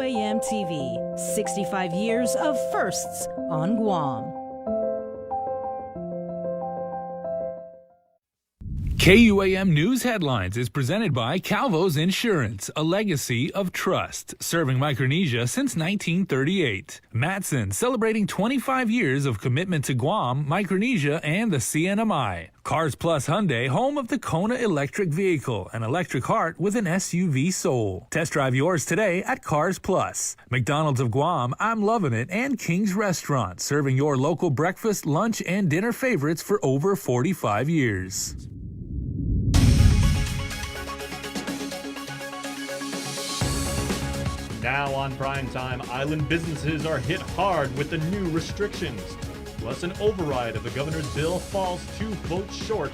KUAM TV, 65 years of firsts on Guam. KUAM News Headlines is presented by Calvo's Insurance, a legacy of trust, serving Micronesia since 1938. Matson, celebrating 25 years of commitment to Guam, Micronesia, and the CNMI. Cars Plus Hyundai, home of the Kona electric vehicle, an electric heart with an SUV soul. Test drive yours today at Cars Plus. McDonald's of Guam, I'm loving it, and King's Restaurant, serving your local breakfast, lunch, and dinner favorites for over 45 years. Now on primetime, island businesses are hit hard with the new restrictions. Plus, an override of the governor's bill falls 2 votes short.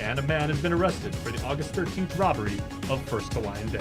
And a man has been arrested for the August 13th robbery of First Hawaiian Day.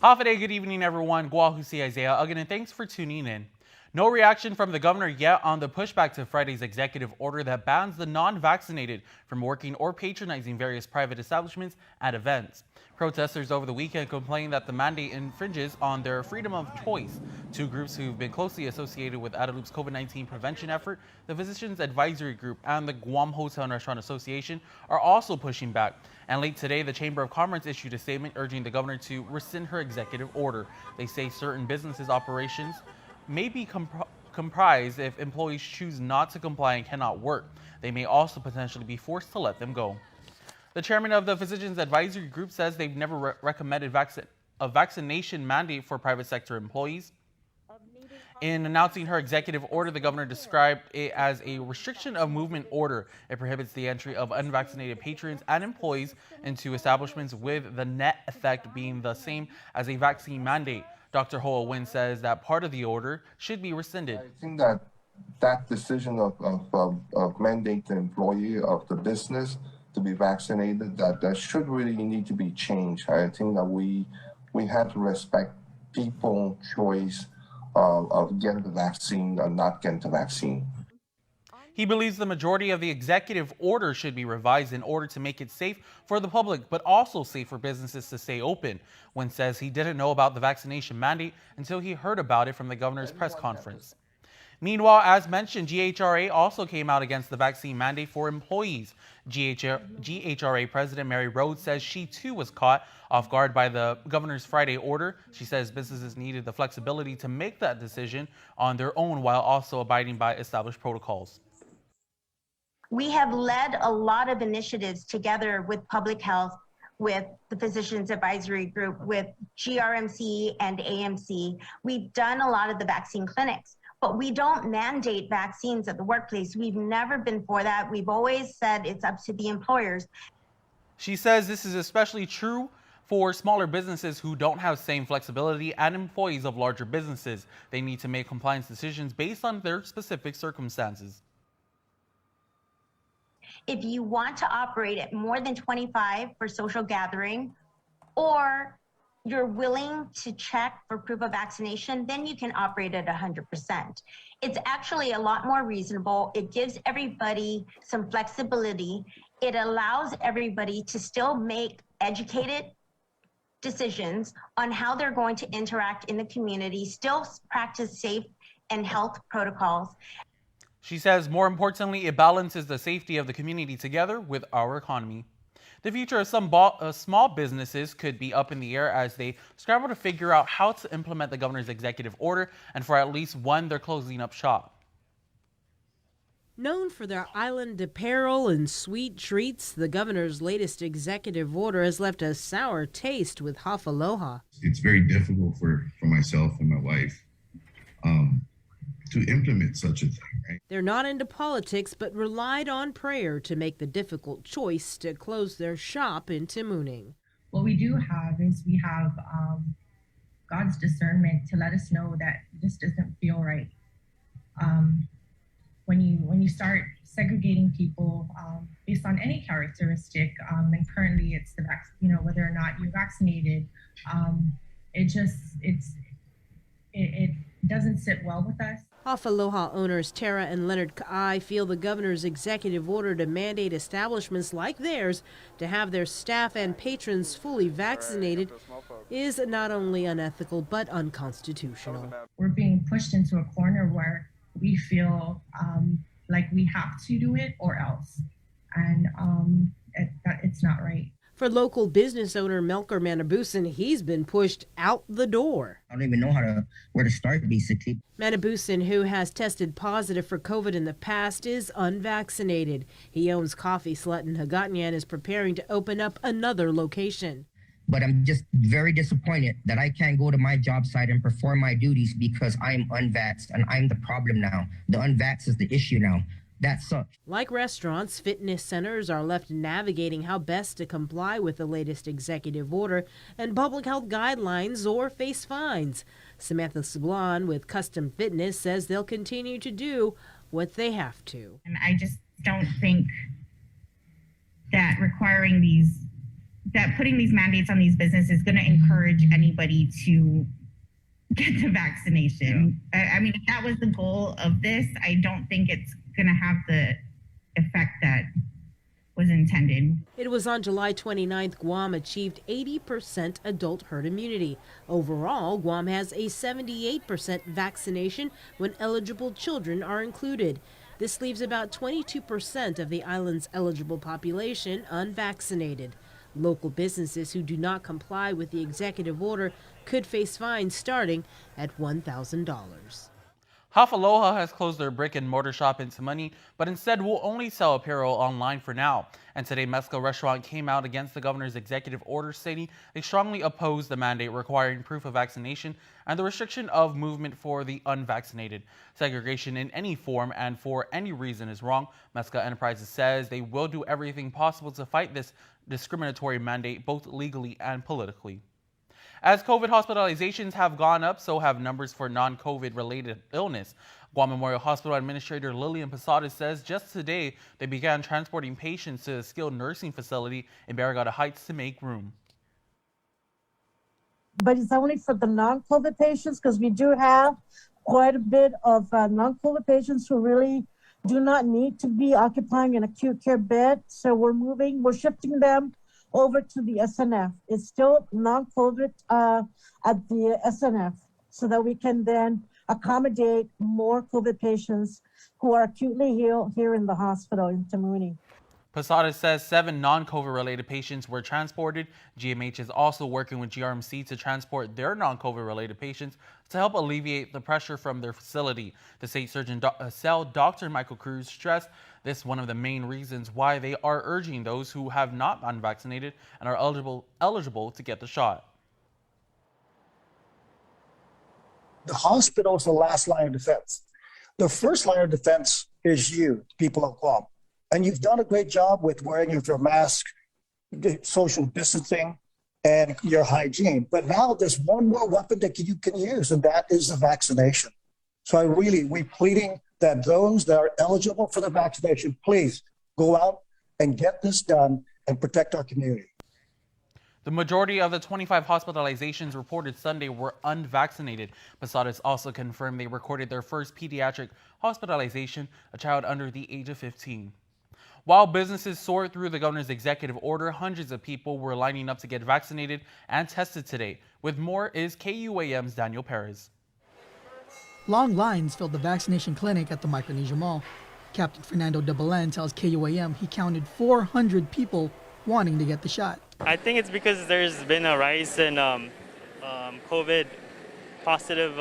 Half a day, good evening everyone. Guahusi Isaiah Uggan, and thanks for tuning in. No reaction from the governor yet on the pushback to Friday's executive order that bans the non-vaccinated from working or patronizing various private establishments at events. Protesters over the weekend complained that the mandate infringes on their freedom of choice. Two groups who've been closely associated with Adaloop's COVID-19 prevention effort, the Physicians Advisory Group and the Guam Hotel and Restaurant Association, are also pushing back. And late today, the Chamber of Commerce issued a statement urging the governor to rescind her executive order. They say certain businesses' operations may be comprised if employees choose not to comply and cannot work. They may also potentially be forced to let them go. The chairman of the Physicians Advisory Group says they've never recommended a vaccination mandate for private sector employees. In announcing her executive order, the governor described it as a restriction of movement order. It prohibits the entry of unvaccinated patrons and employees into establishments, with the net effect being the same as a vaccine mandate. Dr. Hoa Win says that part of the order should be rescinded. I think that decision of mandate the employee of the business to be vaccinated, that should really need to be changed. I think that we have to respect people's choice of getting the vaccine or not getting the vaccine. He believes the majority of the executive order should be revised in order to make it safe for the public, but also safe for businesses to stay open. Wynn says he didn't know about the vaccination mandate until he heard about it from the governor's press conference. Meanwhile, as mentioned, GHRA also came out against the vaccine mandate for employees. GHRA President Mary Rhodes says she too was caught off guard by the governor's Friday order. She says businesses needed the flexibility to make that decision on their own while also abiding by established protocols. We have led a lot of initiatives together with public health, with the Physicians Advisory Group, with GRMC and AMC. We've done a lot of the vaccine clinics, but we don't mandate vaccines at the workplace. We've never been for that. We've always said it's up to the employers. She says this is especially true for smaller businesses who don't have the same flexibility and employees of larger businesses. They need to make compliance decisions based on their specific circumstances. If you want to operate at more than 25 for social gathering, or you're willing to check for proof of vaccination, then you can operate at 100%. It's actually a lot more reasonable. It gives everybody some flexibility. It allows everybody to still make educated decisions on how they're going to interact in the community, still practice safe and health protocols. She says, more importantly, it balances the safety of the community together with our economy. The future of some small businesses could be up in the air as they scramble to figure out how to implement the governor's executive order, and for at least one, they're closing up shop. Known for their island apparel and sweet treats, the governor's latest executive order has left a sour taste with Hafaloha. It's very difficult for myself and my wife to implement such a thing. Right? They're not into politics, but relied on prayer to make the difficult choice to close their shop in Timuning. What we do have is we have God's discernment to let us know that this doesn't feel right. When you start segregating people based on any characteristic, and currently it's the whether or not you're vaccinated, it doesn't sit well with us. Aloha owners Tara and Leonard Ka'ai feel the governor's executive order to mandate establishments like theirs to have their staff and patrons fully vaccinated is not only unethical but unconstitutional. We're being pushed into a corner where we feel like we have to do it or else, and it's not right. For local business owner Melker Manabusin, he's been pushed out the door. I don't even know where to start, basically. Manabusin, who has tested positive for COVID in the past, is unvaccinated. He owns Coffee Slut in Hagåtña and is preparing to open up another location. But I'm just very disappointed that I can't go to my job site and perform my duties because I'm unvaxxed, and I'm the problem now. The unvaxxed is the issue now. That sucks. Like restaurants, fitness centers are left navigating how best to comply with the latest executive order and public health guidelines or face fines. Samantha Sablon with Custom Fitness says they'll continue to do what they have to. And I just don't think that putting these mandates on these businesses is going to encourage anybody to get the vaccination. Yeah. I mean, if that was the goal of this, I don't think it's going to have the effect that was intended. It was on July 29th Guam achieved 80% adult herd immunity. Overall, Guam has a 78% vaccination when eligible children are included. This leaves about 22% of the island's eligible population unvaccinated. Local businesses who do not comply with the executive order could face fines starting at $1,000. Aloha has closed their brick and mortar shop in Tamani, but instead will only sell apparel online for now. And today, Mescal Restaurant came out against the governor's executive order, stating they strongly oppose the mandate requiring proof of vaccination and the restriction of movement for the unvaccinated. Segregation in any form and for any reason is wrong. Mescal Enterprises says they will do everything possible to fight this discriminatory mandate, both legally and politically. As COVID hospitalizations have gone up, so have numbers for non-COVID related illness. Guam Memorial Hospital Administrator Lillian Posada says just today they began transporting patients to a skilled nursing facility in Barrigada Heights to make room. But it's only for the non-COVID patients, because we do have quite a bit of non-COVID patients who really do not need to be occupying an acute care bed. So we're shifting them over to the SNF. It's still non-COVID at the SNF, so that we can then accommodate more COVID patients who are acutely ill here in the hospital in Tamuni. Posada says 7 non-COVID related patients were transported. GMH is also working with GRMC to transport their non-COVID related patients to help alleviate the pressure from their facility. The state surgeon cell, Dr. Michael Cruz, stressed this is one of the main reasons why they are urging those who have not been vaccinated and are eligible to get the shot. The hospital is the last line of defense. The first line of defense is you, people of Kuam. And you've done a great job with wearing your mask, social distancing, and your hygiene. But now there's one more weapon that you can use, and that is the vaccination. So we're pleading that those that are eligible for the vaccination, please go out and get this done and protect our community. The majority of the 25 hospitalizations reported Sunday were unvaccinated. Posadas also confirmed they recorded their first pediatric hospitalization, a child under the age of 15. While businesses soared through the governor's executive order, hundreds of people were lining up to get vaccinated and tested today. With more is KUAM's Daniel Perez. Long lines filled the vaccination clinic at the Micronesia Mall. Captain Fernando de Belen tells KUAM he counted 400 people wanting to get the shot. I think it's because there's been a rise in COVID positive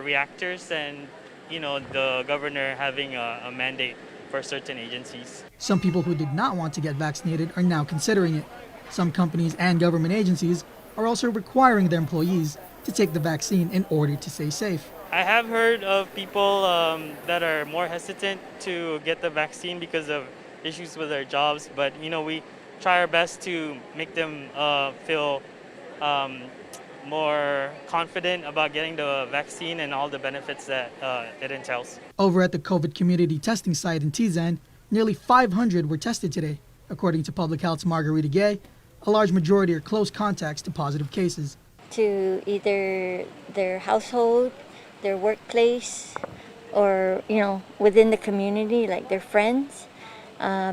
reactors, and the governor having a mandate for certain agencies. Some people who did not want to get vaccinated are now considering it. Some companies and government agencies are also requiring their employees to take the vaccine in order to stay safe. I have heard of people that are more hesitant to get the vaccine because of issues with their jobs, but we try our best to make them feel more confident about getting the vaccine and all the benefits that it entails. Over at the COVID community testing site in Tizan, nearly 500 were tested today. According to Public Health's Margarita Gay, a large majority are close contacts to positive cases. To either their household their workplace or, within the community, like their friends,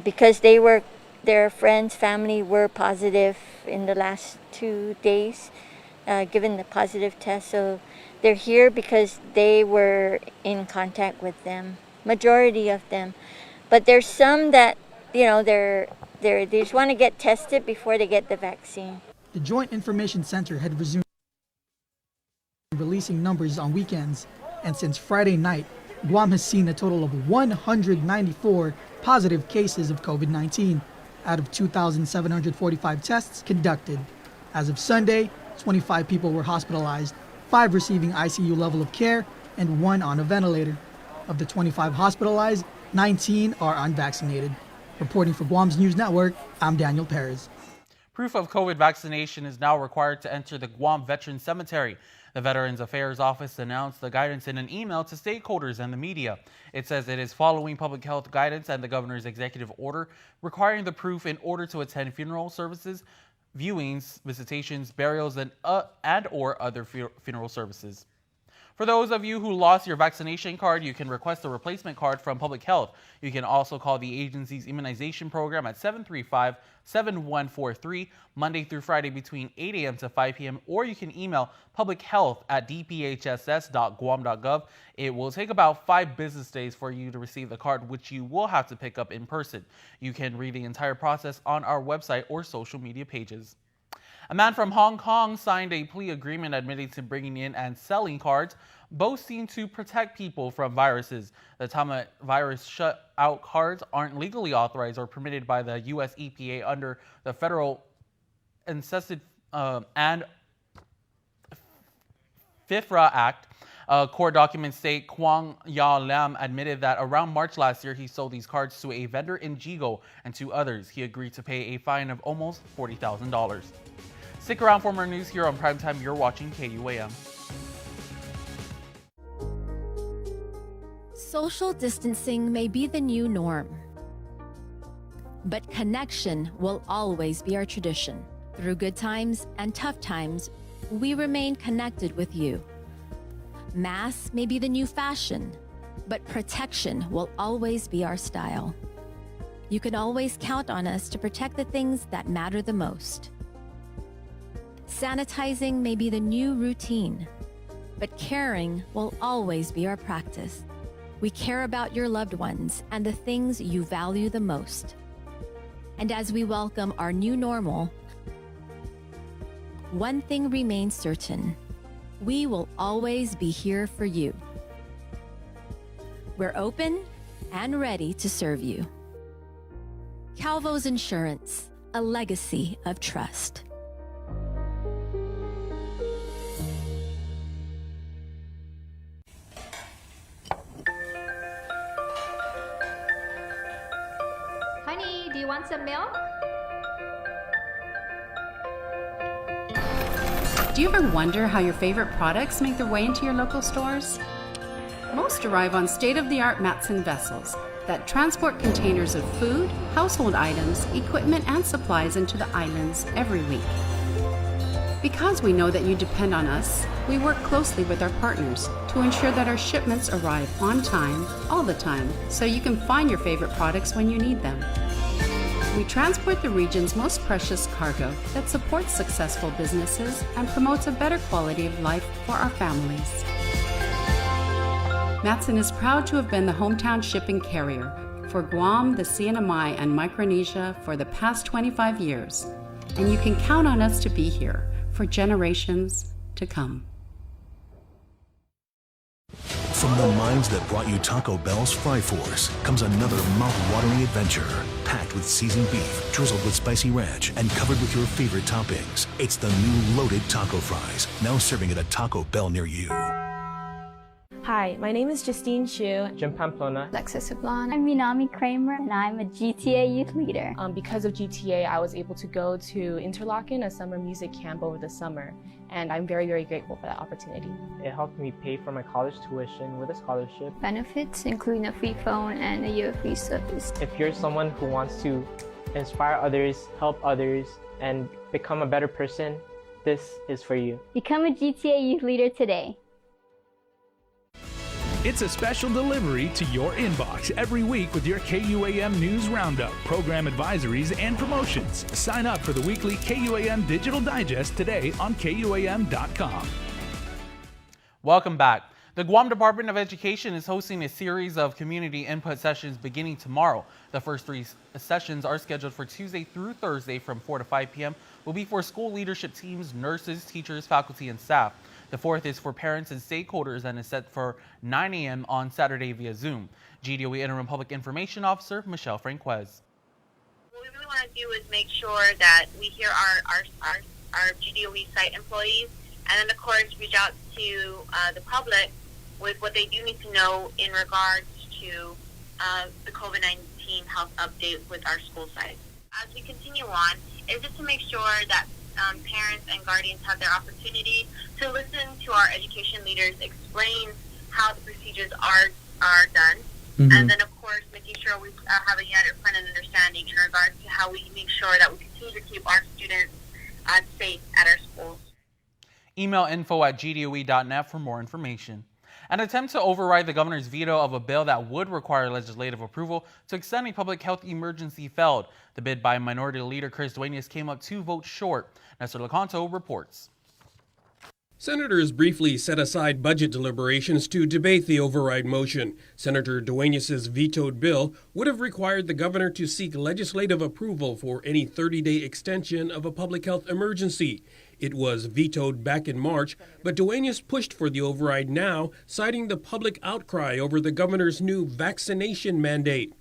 because their friends, family were positive in the last 2 days, given the positive test. So they're here because they were in contact with them, majority of them. But there's some that, they just want to get tested before they get the vaccine. The Joint Information Center had resumed releasing numbers on weekends, and since Friday night, Guam has seen a total of 194 positive cases of COVID-19 out of 2,745 tests conducted. As of Sunday, 25 people were hospitalized, 5 receiving ICU level of care, and 1 on a ventilator. Of the 25 hospitalized, 19 are unvaccinated. Reporting for Guam's News Network, I'm Daniel Perez. Proof of COVID vaccination is now required to enter the Guam Veterans Cemetery. The Veterans Affairs Office announced the guidance in an email to stakeholders and the media. It says it is following public health guidance and the governor's executive order requiring the proof in order to attend funeral services, viewings, visitations, burials, and or other funeral services. For those of you who lost your vaccination card, you can request a replacement card from Public Health. You can also call the agency's immunization program at 735-7143, Monday through Friday between 8 a.m. to 5 p.m., or you can email publichealth@dphss.guam.gov. It will take about 5 business days for you to receive the card, which you will have to pick up in person. You can read the entire process on our website or social media pages. A man from Hong Kong signed a plea agreement admitting to bringing in and selling cards, boasting to protect people from viruses. The Tama virus shutout cards aren't legally authorized or permitted by the U.S. EPA under the Federal Incested and FIFRA Act. Court documents state Kwang Ya Lam admitted that around March last year he sold these cards to a vendor in Jigo and to others. He agreed to pay a fine of almost $40,000. Stick around for more news here on Primetime. You're watching KUAM. Social distancing may be the new norm, but connection will always be our tradition. Through good times and tough times, we remain connected with you. Masks may be the new fashion, but protection will always be our style. You can always count on us to protect the things that matter the most. Sanitizing may be the new routine, but caring will always be our practice. We care about your loved ones and the things you value the most. And as we welcome our new normal, one thing remains certain: we will always be here for you. We're open and ready to serve you. Calvo's Insurance, a legacy of trust. Honey, do you want some milk? Do you ever wonder how your favorite products make their way into your local stores? Most arrive on state-of-the-art Matson vessels that transport containers of food, household items, equipment, and supplies into the islands every week. Because we know that you depend on us, we work closely with our partners to ensure that our shipments arrive on time, all the time, so you can find your favorite products when you need them. We transport the region's most precious cargo that supports successful businesses and promotes a better quality of life for our families. Matson is proud to have been the hometown shipping carrier for Guam, the CNMI, and Micronesia for the past 25 years, and you can count on us to be here for generations to come. From the minds that brought you Taco Bell's Fry Force comes another mouth-watering adventure, packed with seasoned beef, drizzled with spicy ranch, and covered with your favorite toppings. It's the new loaded taco fries, now serving at a Taco Bell near you. Hi, my name is Justine Chu. Jim Pamplona. Alexis Sablon. I'm Minami Kramer, and I'm a GTA youth leader. Because of GTA, I was able to go to Interlaken, a summer music camp over the summer, and I'm very, very grateful for that opportunity. It helped me pay for my college tuition with a scholarship. Benefits, including a free phone and a year of free service. If you're someone who wants to inspire others, help others, and become a better person, this is for you. Become a GTA youth leader today. It's a special delivery to your inbox every week with your KUAM News Roundup, program advisories, and promotions. Sign up for the weekly KUAM Digital Digest today on KUAM.com. Welcome back. The Guam Department of Education is hosting a series of community input sessions beginning tomorrow. The first 3 sessions are scheduled for Tuesday through Thursday from 4 to 5 p.m. will be for school leadership teams, nurses, teachers, faculty, and staff. The fourth is for parents and stakeholders and is set for 9 a.m. on Saturday via Zoom. GDOE Interim Public Information Officer Michelle Franquez. What we really want to do is make sure that we hear our GDOE site employees, and then of course reach out to the public with what they do need to know in regards to the COVID-19 health update with our school sites. As we continue on, is just to make sure that parents and guardians have their opportunity to listen to our education leaders explain how the procedures are done. Mm-hmm. And then, of course, making sure we have a united front and understanding in regards to how we make sure that we continue to keep our students safe at our schools. Email info@gdoe.net for more information. An attempt to override the governor's veto of a bill that would require legislative approval to extend a public health emergency failed. The bid by Minority Leader Chris Duenas came up 2 votes short. Nestor Lecanto reports. Senators briefly set aside budget deliberations to debate the override motion. Senator Duenas' vetoed bill would have required the governor to seek legislative approval for any 30-day extension of a public health emergency. It was vetoed back in March, but Duenas pushed for the override now, citing the public outcry over the governor's new vaccination mandate.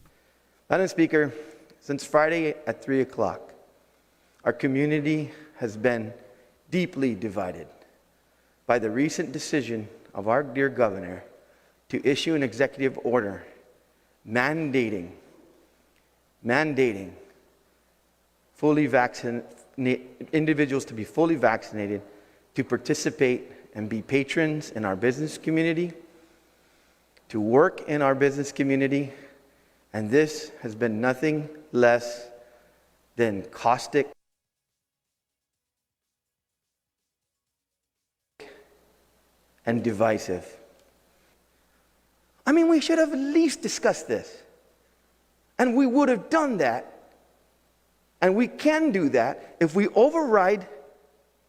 Madam Speaker, since Friday at 3 o'clock, our community has been deeply divided by the recent decision of our dear governor to issue an executive order mandating individuals to be fully vaccinated to participate and be patrons in our business community, to work in our business community, and this has been nothing less than caustic and divisive. I mean, we should have at least discussed this. And we would have done that. And we can do that if we override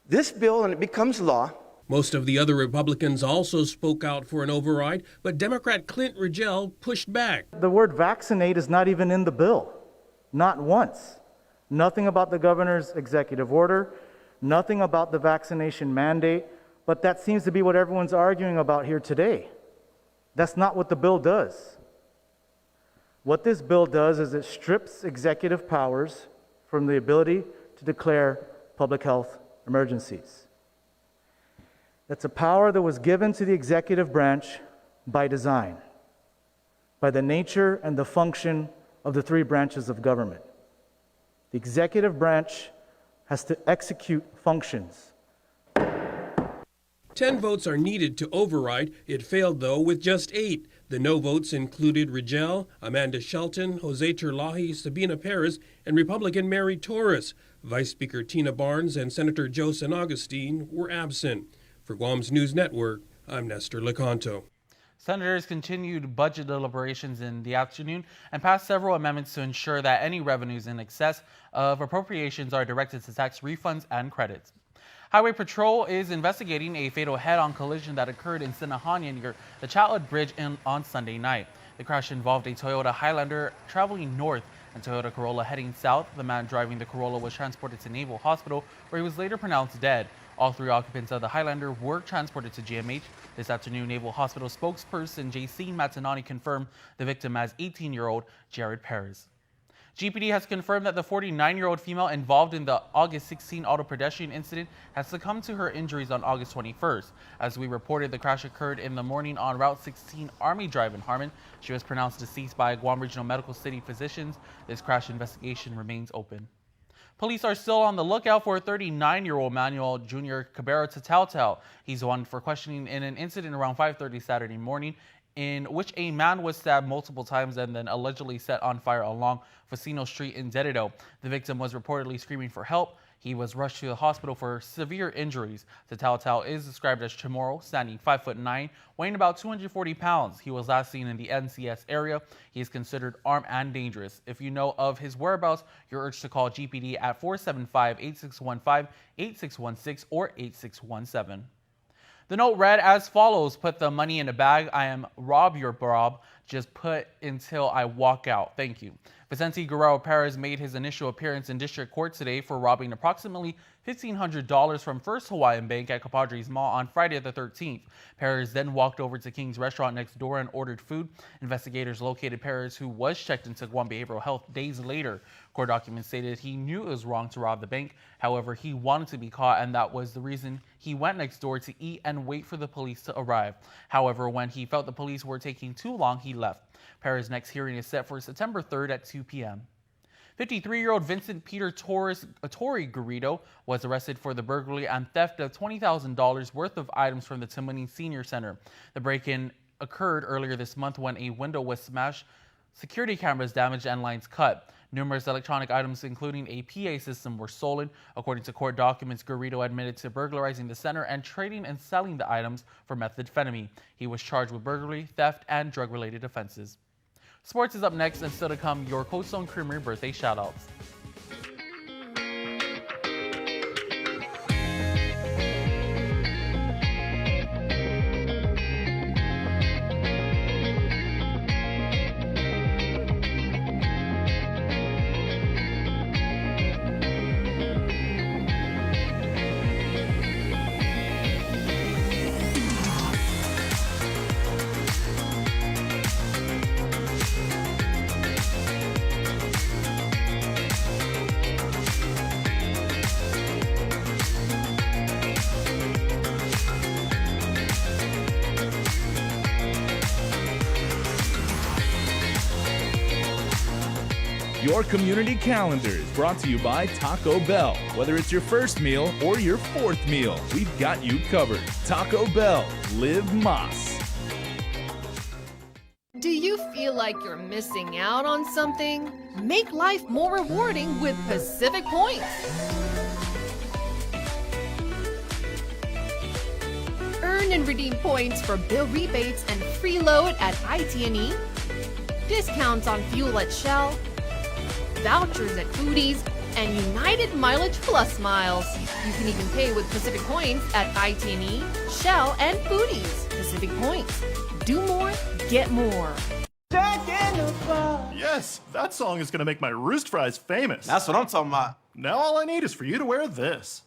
this bill and it becomes law. Most of the other Republicans also spoke out for an override, but Democrat Clint Rigel pushed back. The word vaccinate is not even in the bill. Not once. Nothing about the governor's executive order, nothing about the vaccination mandate. But that seems to be what everyone's arguing about here today. That's not what the bill does. What this bill does is it strips executive powers from the ability to declare public health emergencies. That's a power that was given to the executive branch by design, by the nature and the function of the 3 branches of government. The executive branch has to execute functions. 10 votes are needed to override. It failed, though, with just 8. The no votes included Rigel, Amanda Shelton, Jose Terlahi, Sabina Perez, and Republican Mary Torres. Vice Speaker Tina Barnes and Senator Joe San Agustin were absent. For Guam's News Network, I'm Nestor Lecanto. Senators continued budget deliberations in the afternoon and passed several amendments to ensure that any revenues in excess of appropriations are directed to tax refunds and credits. Highway Patrol is investigating a fatal head-on collision that occurred in Sinahan near the Chatwood Bridge on Sunday night. The crash involved a Toyota Highlander traveling north and Toyota Corolla heading south. The man driving the Corolla was transported to Naval Hospital, where he was later pronounced dead. All 3 occupants of the Highlander were transported to GMH. This afternoon, Naval Hospital spokesperson J.C. Matanani confirmed the victim as 18-year-old Jared Perez. GPD has confirmed that the 49-year-old female involved in the August 16 auto pedestrian incident has succumbed to her injuries on August 21st. As we reported, the crash occurred in the morning on Route 16 Army Drive in Harmon. She was pronounced deceased by Guam Regional Medical City physicians. This crash investigation remains open. Police are still on the lookout for 39-year-old Manuel Jr. Cabrera Tautau. He's wanted for questioning in an incident around 5:30 Saturday morning in which a man was stabbed multiple times and then allegedly set on fire along Facino Street in Dededo. The victim was reportedly screaming for help. He was rushed to the hospital for severe injuries. The Tautau is described as Chamorro, standing 5'9", weighing about 240 pounds. He was last seen in the NCS area. He is considered armed and dangerous. If you know of his whereabouts, you're urged to call GPD at 475-8615, 8616, or 8617. The note read as follows: put the money in a bag. I am Rob, your Rob. Just put until I walk out. Thank you. Vicente Guerrero Perez made his initial appearance in district court today for robbing approximately $1,500 from First Hawaiian Bank at Capadres Mall on Friday the 13th. Perez then walked over to King's restaurant next door and ordered food. Investigators located Perez, who was checked into Guam Behavioral Health days later. Court documents stated he knew it was wrong to rob the bank. However, he wanted to be caught, and that was the reason he went next door to eat and wait for the police to arrive. However, when he felt the police were taking too long, he left. Perez's next hearing is set for September 3rd at 2 p.m. 53-year-old Vincent Peter Torre Garrido was arrested for the burglary and theft of $20,000 worth of items from the Timoning Senior Center. The break-in occurred earlier this month when a window was smashed, security cameras damaged, and lines cut. Numerous electronic items, including a PA system, were stolen. According to court documents, Garrido admitted to burglarizing the center and trading and selling the items for methamphetamine. He was charged with burglary, theft, and drug-related offenses. Sports is up next, and still to come, your Cold Stone Creamery birthday shoutouts. Your community calendar is brought to you by Taco Bell. Whether it's your first meal or your fourth meal, we've got you covered. Taco Bell, live Mas. Do you feel like you're missing out on something? Make life more rewarding with Pacific Points. Earn and redeem points for bill rebates and free load at IT&E, discounts on fuel at Shell, vouchers at Foodies, and United Mileage Plus miles. You can even pay with Pacific Points at IT&E, Shell, and Foodies. Pacific Points. Do more, get more. Yes, that song is going to make my roost fries famous. That's what I'm talking about. Now all I need is for you to wear this.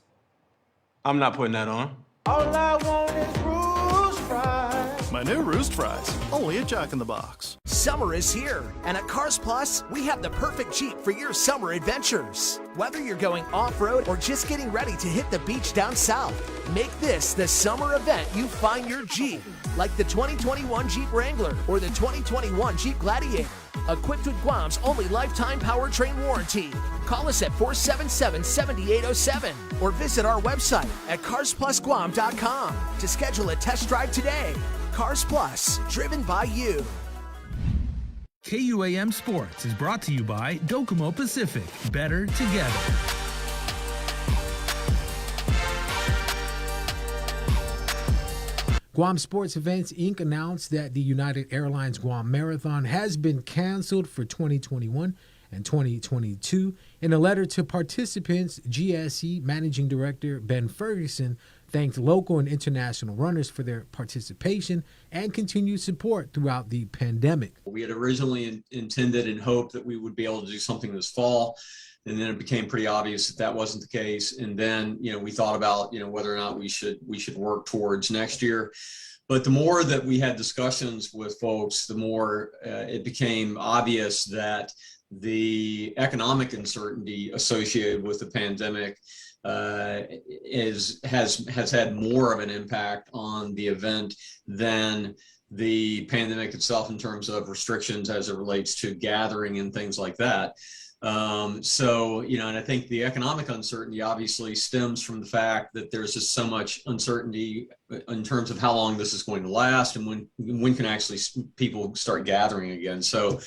I'm not putting that on. All I want is roost fries. My new roost fries, only at Jack in the Box. Summer is here, and at Cars Plus, we have the perfect Jeep for your summer adventures. Whether you're going off-road or just getting ready to hit the beach down south, make this the summer event you find your Jeep. Like the 2021 Jeep Wrangler or the 2021 Jeep Gladiator. Equipped with Guam's only lifetime powertrain warranty. Call us at 477-7807 or visit our website at carsplusguam.com to schedule a test drive today. Cars Plus, driven by you. KUAM Sports is brought to you by Docomo Pacific. Better together. Guam Sports Events Inc. announced that the United Airlines Guam Marathon has been canceled for 2021 and 2022. In a letter to participants, GSE Managing Director Ben Ferguson thanked local and international runners for their participation and continued support throughout the pandemic. We had originally intended and hoped that we would be able to do something this fall. And then it became pretty obvious that that wasn't the case. And then, we thought about, whether or not we should work towards next year. But the more that we had discussions with folks, the more it became obvious that the economic uncertainty associated with the pandemic has had more of an impact on the event than the pandemic itself in terms of restrictions as it relates to gathering and things like that. And I think the economic uncertainty obviously stems from the fact that there's just so much uncertainty in terms of how long this is going to last and when can actually people start gathering again. So,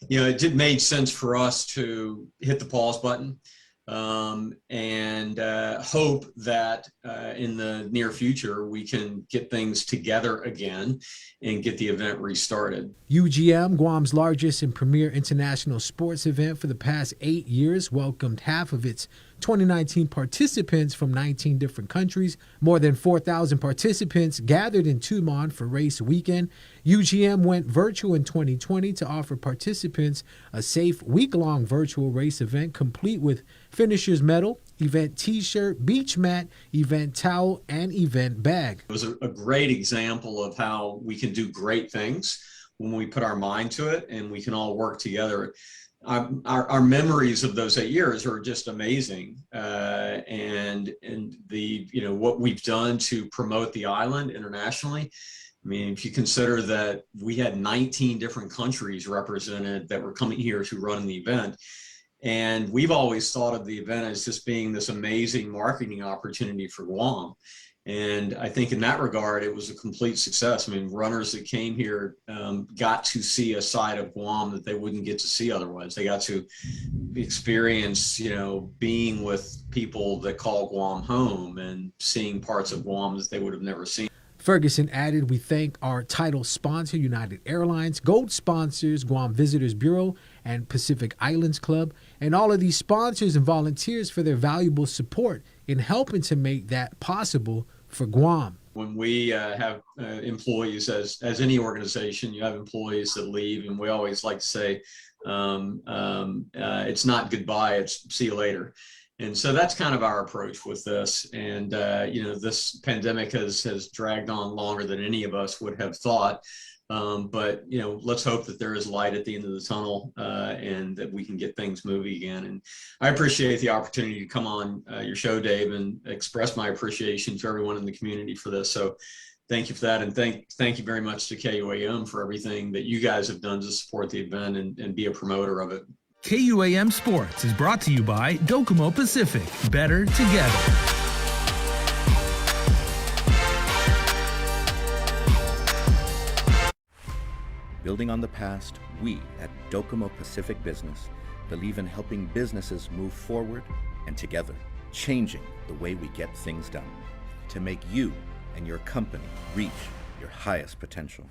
it made sense for us to hit the pause button. and hope that in the near future we can get things together again and get the event restarted. UGM, Guam's largest and premier international sports event for the past 8 years, welcomed half of its 2019 participants from 19 different countries. More than 4,000 participants gathered in Tumon for race weekend. UGM went virtual in 2020 to offer participants a safe week-long virtual race event complete with finisher's medal, event t-shirt, beach mat, event towel, and event bag. It was a great example of how we can do great things when we put our mind to it and we can all work together. Our memories of those 8 years are just amazing, and the what we've done to promote the island internationally. I mean, if you consider that we had 19 different countries represented that were coming here to run the event, and we've always thought of the event as just being this amazing marketing opportunity for Guam. And I think in that regard, it was a complete success. I mean, runners that came here got to see a side of Guam that they wouldn't get to see otherwise. They got to experience, being with people that call Guam home and seeing parts of Guam that they would have never seen. Ferguson added, "We thank our title sponsor, United Airlines, gold sponsors, Guam Visitors Bureau, and Pacific Islands Club, and all of these sponsors and volunteers for their valuable support in helping to make that possible for Guam." When we have employees, as any organization, you have employees that leave, and we always like to say, it's not goodbye, it's see you later. And so that's kind of our approach with this. And, this pandemic has dragged on longer than any of us would have thought. But let's hope that there is light at the end of the tunnel and that we can get things moving again. And I appreciate the opportunity to come on your show, Dave, and express my appreciation to everyone in the community for this. So thank you for that. And thank you very much to KUAM for everything that you guys have done to support the event and be a promoter of it. KUAM Sports is brought to you by Docomo Pacific. Better together. Building on the past, we at Docomo Pacific Business believe in helping businesses move forward and together, changing the way we get things done to make you and your company reach your highest potential.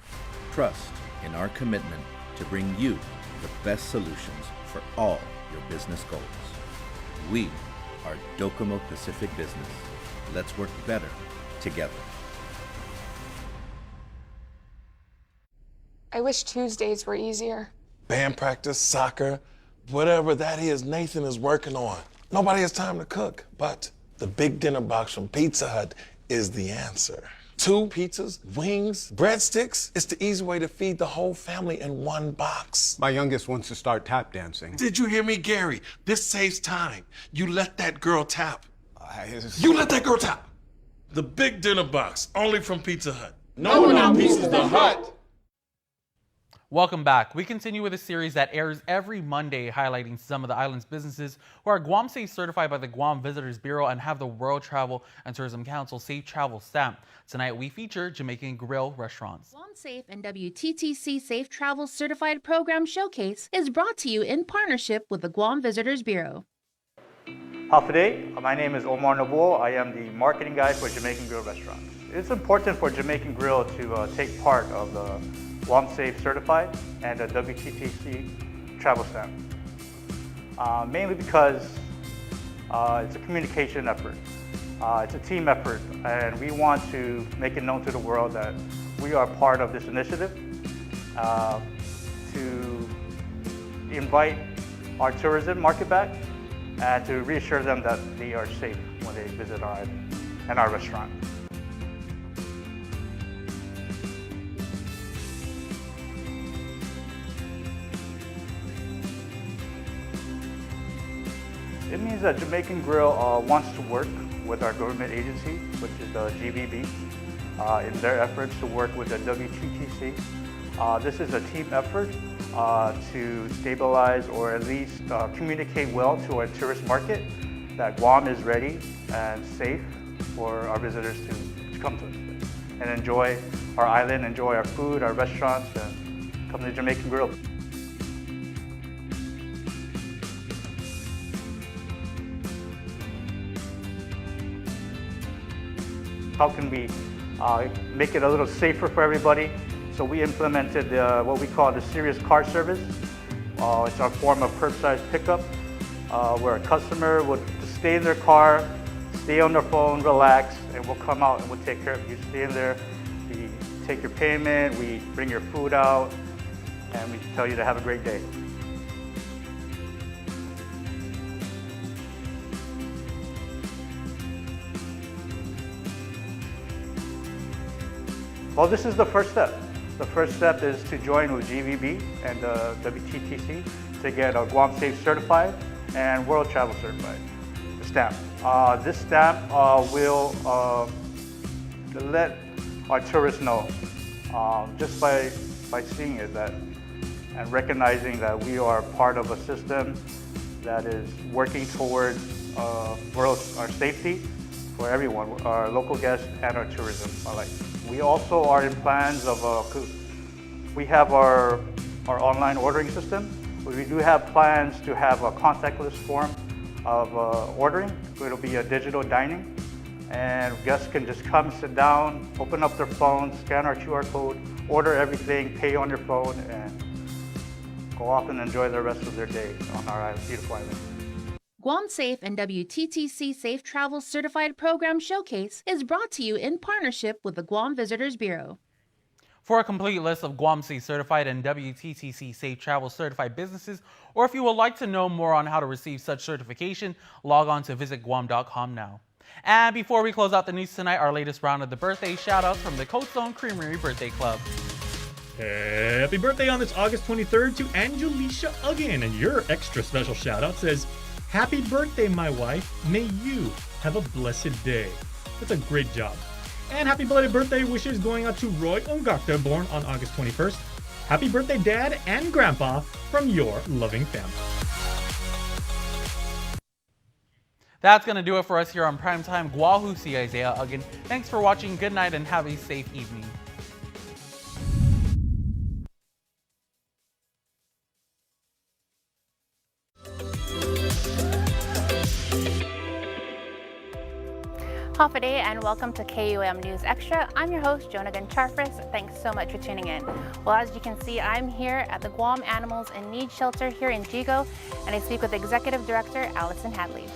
Trust in our commitment to bring you the best solutions for all your business goals. We are Docomo Pacific Business. Let's work better together. I wish Tuesdays were easier. Band practice, soccer, whatever that is, Nathan is working on. Nobody has time to cook, but the big dinner box from Pizza Hut is the answer. 2 pizzas, wings, breadsticks. It's the easy way to feed the whole family in one box. My youngest wants to start tap dancing. Did you hear me, Gary? This saves time. You let that girl tap. You let that girl tap. The big dinner box, only from Pizza Hut. No one outpieces the Hut. Welcome back. We continue with a series that airs every Monday highlighting some of the island's businesses who are Guam Safe certified by the Guam Visitors Bureau and have the World Travel and Tourism Council Safe Travel stamp. Tonight we feature Jamaican Grill restaurants. Guam Safe and WTTC Safe Travel Certified Program Showcase is brought to you in partnership with the Guam Visitors Bureau. Today, my name is Omar Naboul. I am the marketing guy for Jamaican Grill Restaurants. It's important for Jamaican Grill to take part of the Guam Safe Certified and the WTTC Travel Stamp. Mainly because it's a communication effort. It's a team effort, and we want to make it known to the world that we are part of this initiative to invite our tourism market back and to reassure them that they are safe when they visit our island and our restaurant. It means that Jamaican Grill wants to work with our government agency, which is the GVB, in their efforts to work with the WTTC. This is a team effort to stabilize or at least communicate well to our tourist market that Guam is ready and safe for our visitors to come to us and enjoy our island, enjoy our food, our restaurants, and come to Jamaican Grill. how can we make it a little safer for everybody. So we implemented what we call the serious car service. It's our form of curbside pickup, where a customer would stay in their car, stay on their phone, relax, and we'll come out and we'll take care of you. Stay in there, we take your payment, we bring your food out, and we tell you to have a great day. Well, this is the first step. The first step is to join with GVB and WTTC to get a Guam Safe Certified and World Travel Certified stamp. This stamp will let our tourists know, just by seeing it, that and recognizing that we are part of a system that is working towards our safety for everyone, our local guests and our tourism alike. We also are in plans of, we have our online ordering system, but we do have plans to have a contactless form of ordering. It'll be a digital dining, and guests can just come, sit down, open up their phone, scan our QR code, order everything, pay on your phone, and go off and enjoy the rest of their day on our beautiful island. Guam Safe and WTTC Safe Travel Certified Program Showcase is brought to you in partnership with the Guam Visitors Bureau. For a complete list of Guam Safe Certified and WTTC Safe Travel Certified businesses, or if you would like to know more on how to receive such certification, log on to visitguam.com now. And before we close out the news tonight, our latest round of the birthday shoutouts from the Coast Zone Creamery Birthday Club. Happy birthday on this August 23rd to Angelicia Uggan, and your extra special shoutout says, "Happy birthday, my wife. May you have a blessed day." That's a great job. And happy belated birthday wishes going out to Roy Ungakta, born on August 21st. Happy birthday, Dad and Grandpa, from your loving family. That's going to do it for us here on Primetime. Guahusi Isaiah Uggan. Thanks for watching. Good night and have a safe evening. Hafa day and welcome to KUAM News Extra. I'm your host, Jonagan Charfris. Thanks so much for tuning in. Well, as you can see, I'm here at the Guam Animals in Need Shelter here in Jigo, and I speak with Executive Director Allison Hadley.